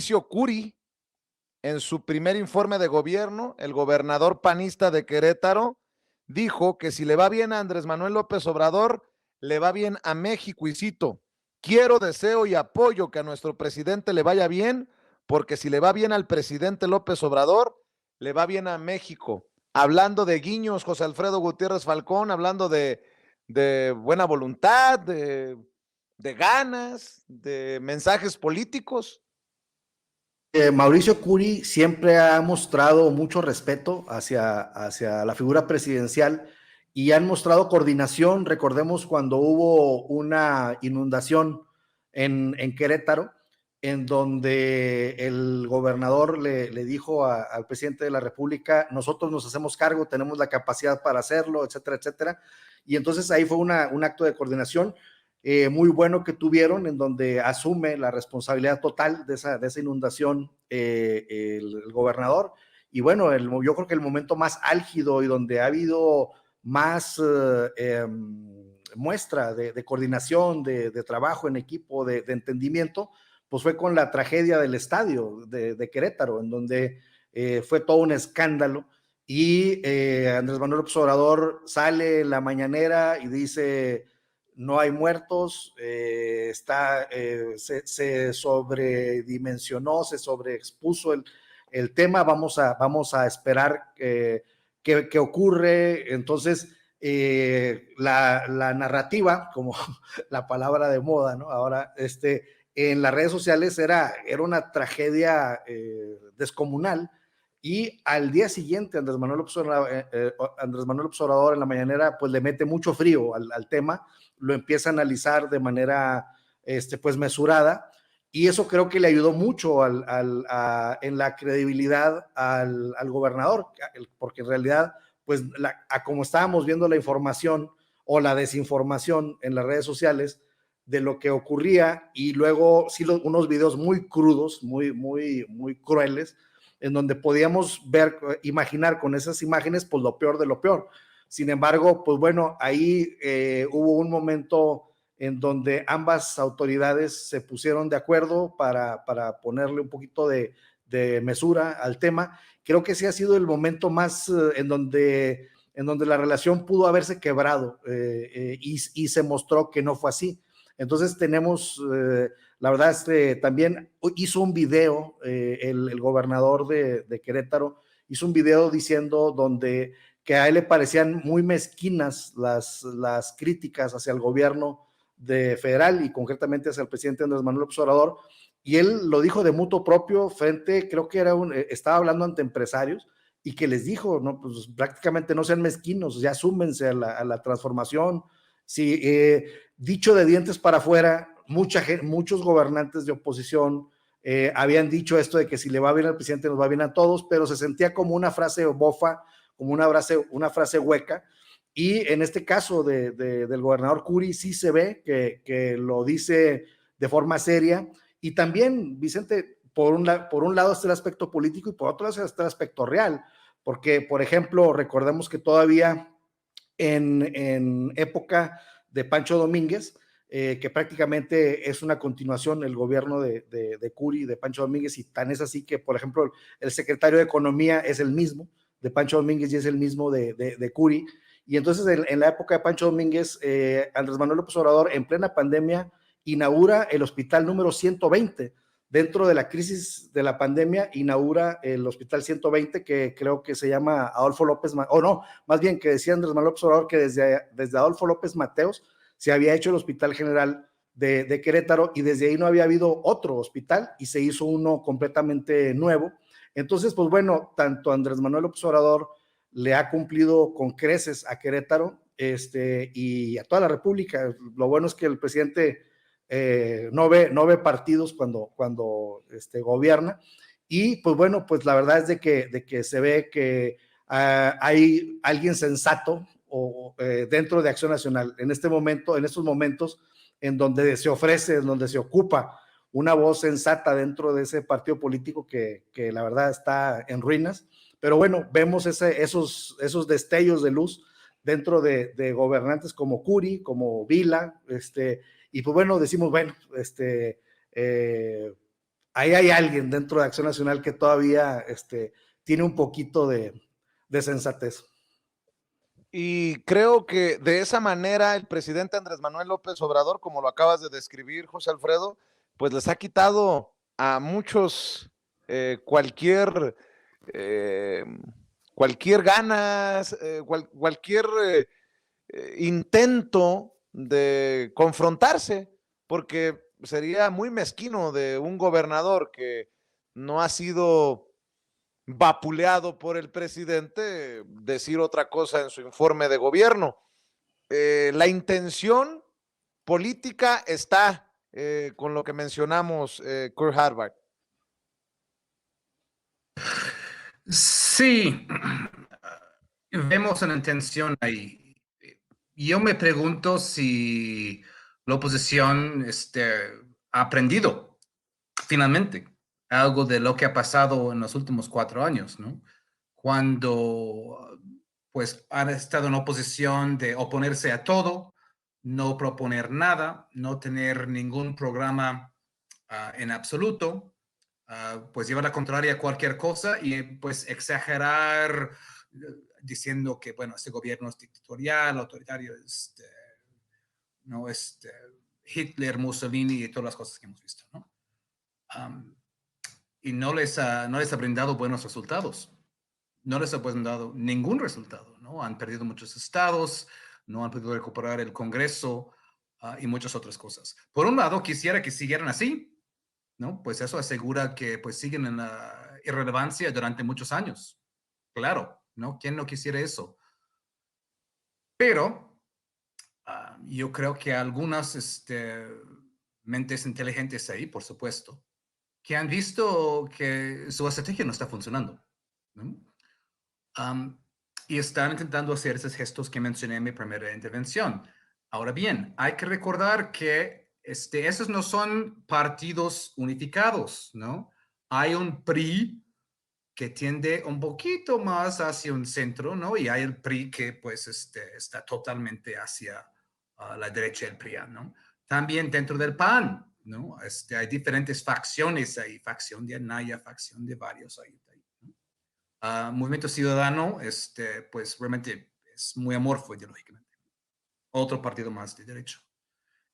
Mauricio Curi, en su primer informe de gobierno, el gobernador panista de Querétaro dijo que si le va bien a Andrés Manuel López Obrador, le va bien a México, y cito: quiero, deseo y apoyo que a nuestro presidente le vaya bien, porque si le va bien al presidente López Obrador, le va bien a México. Hablando de guiños, José Alfredo Gutiérrez Falcón, hablando de buena voluntad, de ganas, de mensajes políticos. Mauricio Curi siempre ha mostrado mucho respeto hacia la figura presidencial y han mostrado coordinación. Recordemos cuando hubo una inundación en Querétaro, en donde el gobernador le dijo al presidente de la República: nosotros nos hacemos cargo, tenemos la capacidad para hacerlo, etcétera, etcétera. Y entonces ahí fue un acto de coordinación muy bueno que tuvieron, en donde asume la responsabilidad total de esa inundación el gobernador. Y bueno, yo creo que el momento más álgido y donde ha habido más muestra de coordinación, de trabajo en equipo, de entendimiento, pues fue con la tragedia del estadio de Querétaro, en donde fue todo un escándalo. Y Andrés Manuel López Obrador sale en la mañanera y dice: no hay muertos, se sobredimensionó, se sobreexpuso el tema, vamos a esperar qué ocurre. Entonces, la narrativa, como la palabra de moda, ¿no? Ahora, en las redes sociales era una tragedia descomunal. Y al día siguiente, Andrés Manuel López Obrador en la mañanera, pues le mete mucho frío al tema, lo empieza a analizar de manera pues mesurada, y eso creo que le ayudó mucho en la credibilidad al gobernador, porque en realidad, pues como estábamos viendo la información o la desinformación en las redes sociales de lo que ocurría, y luego sí unos videos muy crudos, muy crueles, en donde podíamos imaginar con esas imágenes, pues lo peor de lo peor. Sin embargo, pues bueno, ahí hubo un momento en donde ambas autoridades se pusieron de acuerdo para ponerle un poquito de mesura al tema. Creo que ese ha sido el momento más en donde la relación pudo haberse quebrado y se mostró que no fue así. Entonces tenemos, la verdad, también hizo un video, el gobernador de Querétaro hizo un video diciendo donde que a él le parecían muy mezquinas las críticas hacia el gobierno federal y concretamente hacia el presidente Andrés Manuel López Obrador, y él lo dijo de mutuo propio creo que estaba hablando ante empresarios, y que les dijo: no, pues prácticamente no sean mezquinos, ya súmense a la transformación. Sí, dicho de dientes para afuera, muchos gobernantes de oposición habían dicho esto de que si le va bien al presidente nos va bien a todos, pero se sentía como una frase bofa, como una frase hueca. Y en este caso del gobernador Curi sí se ve que lo dice de forma seria. Y también, Vicente, por un lado está el aspecto político y por otro lado está el aspecto real, porque, por ejemplo, recordemos que todavía en época de Pancho Domínguez, que prácticamente es una continuación el gobierno de Curi, de Pancho Domínguez, y tan es así que, por ejemplo, el secretario de Economía es el mismo de Pancho Domínguez y es el mismo de Curi. Y entonces en la época de Pancho Domínguez, Andrés Manuel López Obrador, en plena pandemia, inaugura el hospital número 120. Dentro de la crisis de la pandemia, inaugura el hospital 120, que creo que se llama Adolfo López, o no, más bien que decía Andrés Manuel López Obrador que desde Adolfo López Mateos se había hecho el Hospital General de Querétaro, y desde ahí no había habido otro hospital y se hizo uno completamente nuevo. Entonces, pues bueno, tanto Andrés Manuel López Obrador le ha cumplido con creces a Querétaro y a toda la República. Lo bueno es que el presidente no ve partidos cuando gobierna, y pues bueno, pues la verdad es de que se ve que hay alguien sensato dentro de Acción Nacional en estos momentos en donde se ofrece, en donde se ocupa una voz sensata dentro de ese partido político que la verdad está en ruinas. Pero bueno, vemos esos destellos de luz dentro de gobernantes como Curi, como Vila, y pues bueno, decimos, bueno, ahí hay alguien dentro de Acción Nacional que todavía tiene un poquito de sensatez. Y creo que de esa manera el presidente Andrés Manuel López Obrador, como lo acabas de describir, José Alfredo, pues les ha quitado a muchos cualquier eh, ganas, cualquier intento de confrontarse, porque sería muy mezquino de un gobernador que no ha sido vapuleado por el presidente decir otra cosa en su informe de gobierno. La intención política está con lo que mencionamos, Kurt Harvard. Sí, vemos una intención ahí. Yo me pregunto si la oposición ha aprendido finalmente algo de lo que ha pasado en los últimos 4 años, ¿no? Cuando pues han estado en oposición de oponerse a todo, no proponer nada, no tener ningún programa en absoluto, pues llevar la contraria a cualquier cosa y pues exagerar diciendo que, bueno, este gobierno es dictatorial, autoritario, no, Hitler, Mussolini y todas las cosas que hemos visto, ¿no? Y no les ha brindado buenos resultados. No les ha brindado ningún resultado, ¿no? Han perdido muchos estados, no han podido recuperar el Congreso y muchas otras cosas. Por un lado, quisiera que siguieran así, ¿no? Pues eso asegura que pues siguen en la irrelevancia durante muchos años. Claro, ¿no? ¿Quién no quisiera eso? Pero yo creo que algunas mentes inteligentes ahí, por supuesto, que han visto que su estrategia no está funcionando, ¿no? Y están intentando hacer esos gestos que mencioné en mi primera intervención. Ahora bien, hay que recordar que esos no son partidos unificados, ¿no? Hay un PRI que tiende un poquito más hacia un centro, ¿no? Y hay el PRI que pues está totalmente hacia la derecha del PRI, ¿no? También dentro del PAN, ¿no? Hay diferentes facciones ahí, facción de Anaya, facción de varios ahí. Movimiento Ciudadano, pues realmente es muy amorfo ideológicamente. Otro partido más de derecho.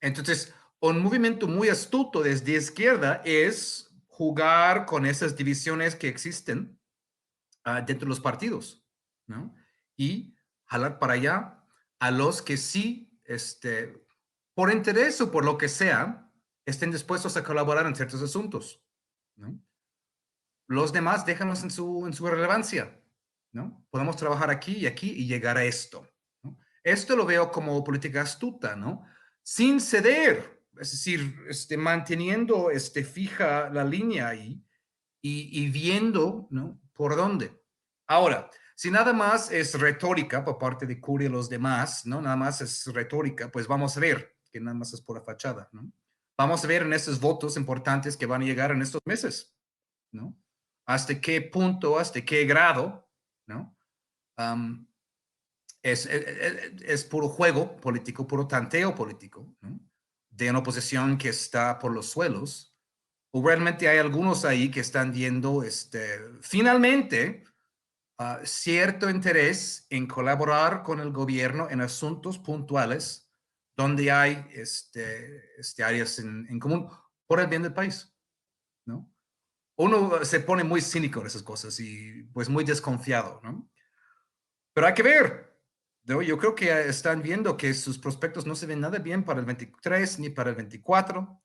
Entonces, un movimiento muy astuto desde izquierda es jugar con esas divisiones que existen dentro de los partidos, ¿no? Y jalar para allá a los que sí, por interés o por lo que sea, estén dispuestos a colaborar en ciertos asuntos, ¿no? Los demás déjanos en su irrelevancia, ¿no? Podemos trabajar aquí y llegar a esto, ¿no? Esto lo veo como política astuta, ¿no? Sin ceder, es decir, manteniendo fija la línea ahí y viendo, ¿no? Por dónde. Ahora, si nada más es retórica por parte de Curi y los demás, ¿no? Nada más es retórica, pues vamos a ver que nada más es pura fachada, ¿no? Vamos a ver en estos votos importantes que van a llegar en estos meses, ¿no? Hasta qué punto, hasta qué grado, ¿no? Es puro juego político, puro tanteo político, ¿no? De una oposición que está por los suelos, o realmente hay algunos ahí que están viendo finalmente cierto interés en colaborar con el gobierno en asuntos puntuales donde hay áreas en común por el bien del país, ¿no? Uno se pone muy cínico en esas cosas y pues muy desconfiado, ¿no? Pero hay que ver, ¿no? Yo creo que están viendo que sus prospectos no se ven nada bien para el 23 ni para el 24.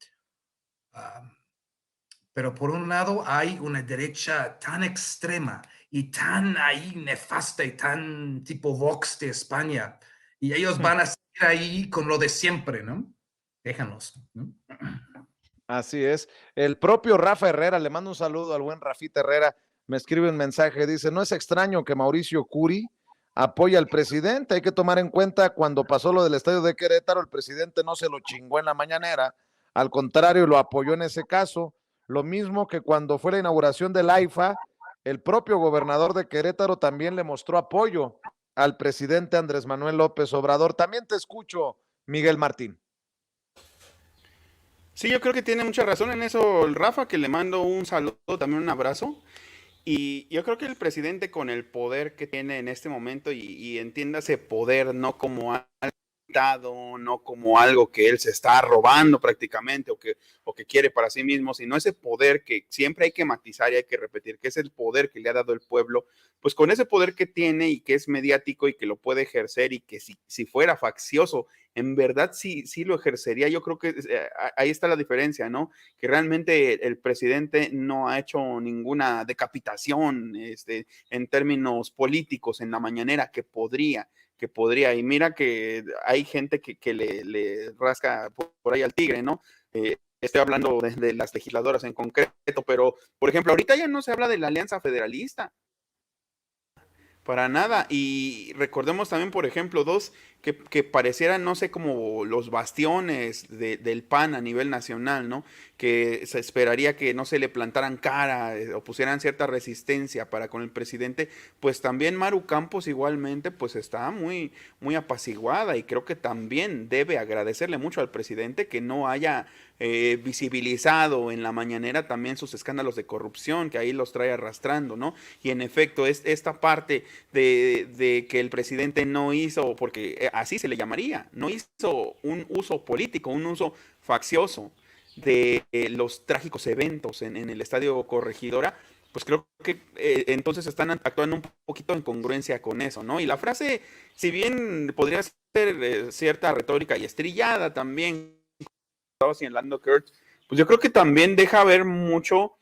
Pero por un lado hay una derecha tan extrema y tan ahí nefasta y tan tipo Vox de España. Y ellos van a seguir ahí con lo de siempre, ¿no? Déjanos, ¿no? Así es. El propio Rafa Herrera, le mando un saludo al buen Rafita Herrera, me escribe un mensaje, dice, no es extraño que Mauricio Curi apoya al presidente, hay que tomar en cuenta cuando pasó lo del estadio de Querétaro, el presidente no se lo chingó en la mañanera, al contrario, lo apoyó en ese caso, lo mismo que cuando fue la inauguración del AIFA, el propio gobernador de Querétaro también le mostró apoyo al presidente Andrés Manuel López Obrador. También te escucho, Miguel Martín. Sí, yo creo que tiene mucha razón en eso el Rafa, que le mando un saludo, también un abrazo. Y yo creo que el presidente con el poder que tiene en este momento, y entiéndase poder no como Estado, no como algo que él se está robando prácticamente o que quiere para sí mismo, sino ese poder que siempre hay que matizar y hay que repetir, que es el poder que le ha dado el pueblo, pues con ese poder que tiene y que es mediático y que lo puede ejercer y que si fuera faccioso, en verdad sí lo ejercería. Yo creo que ahí está la diferencia, ¿no? Que realmente el presidente no ha hecho ninguna decapitación en términos políticos en la mañanera que podría. Y mira que hay gente que le rasca por ahí al tigre, ¿no? Estoy hablando de las legisladoras en concreto, pero, por ejemplo, ahorita ya no se habla de la Alianza Federalista. Para nada. Y recordemos también, por ejemplo, dos que parecieran, no sé, como los bastiones del PAN a nivel nacional, ¿no? Que se esperaría que no se le plantaran cara o pusieran cierta resistencia para con el presidente. Pues también Maru Campos igualmente, pues está muy apaciguada y creo que también debe agradecerle mucho al presidente que no haya visibilizado en la mañanera también sus escándalos de corrupción, que ahí los trae arrastrando, ¿no? Y en efecto, esta parte de que el presidente no hizo, porque así se le llamaría, no hizo un uso político, un uso faccioso de los trágicos eventos en el Estadio Corregidora, pues creo que entonces están actuando un poquito en congruencia con eso, ¿no? Y la frase, si bien podría ser cierta retórica y estrillada también, señalando Kurt, pues yo creo que también deja ver mucho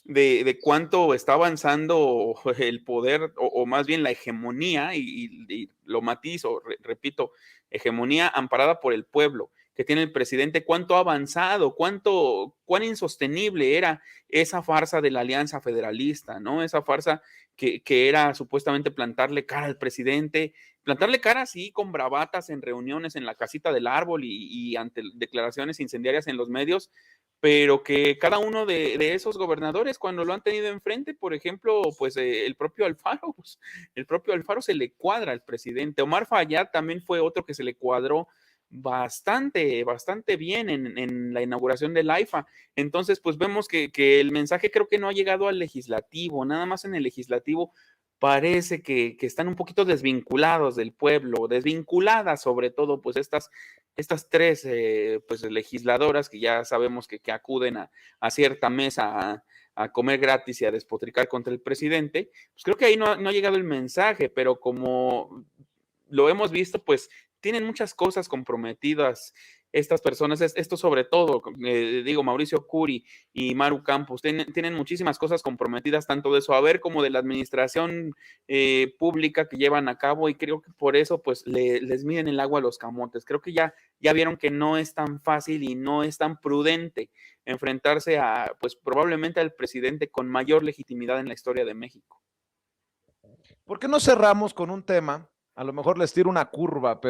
de cuánto está avanzando el poder, o más bien la hegemonía, y lo matizo, repito, hegemonía amparada por el pueblo, que tiene el presidente, cuánto ha avanzado, cuán insostenible era esa farsa de la Alianza Federalista, ¿no? Esa farsa que era supuestamente plantarle cara al presidente, plantarle cara así con bravatas en reuniones en la casita del árbol y ante declaraciones incendiarias en los medios, pero que cada uno de esos gobernadores, cuando lo han tenido enfrente, por ejemplo, pues el propio Alfaro, pues, el propio Alfaro se le cuadra al presidente. Omar Fayad también fue otro que se le cuadró bastante bien en la inauguración del AIFA. Entonces, pues vemos que el mensaje creo que no ha llegado al legislativo, nada más en el legislativo parece que están un poquito desvinculados del pueblo, desvinculadas sobre todo, pues estas tres pues, legisladoras que ya sabemos que acuden a cierta mesa a comer gratis y a despotricar contra el presidente, pues creo que ahí no ha llegado el mensaje, pero como lo hemos visto, pues tienen muchas cosas comprometidas estas personas, esto sobre todo, digo, Mauricio Curi y Maru Campos, tienen muchísimas cosas comprometidas, tanto de su haber como de la administración pública que llevan a cabo, y creo que por eso pues les miden el agua a los camotes. Creo que ya vieron que no es tan fácil y no es tan prudente enfrentarse a, pues probablemente al presidente con mayor legitimidad en la historia de México. ¿Por qué no cerramos con un tema? A lo mejor les tiro una curva, pero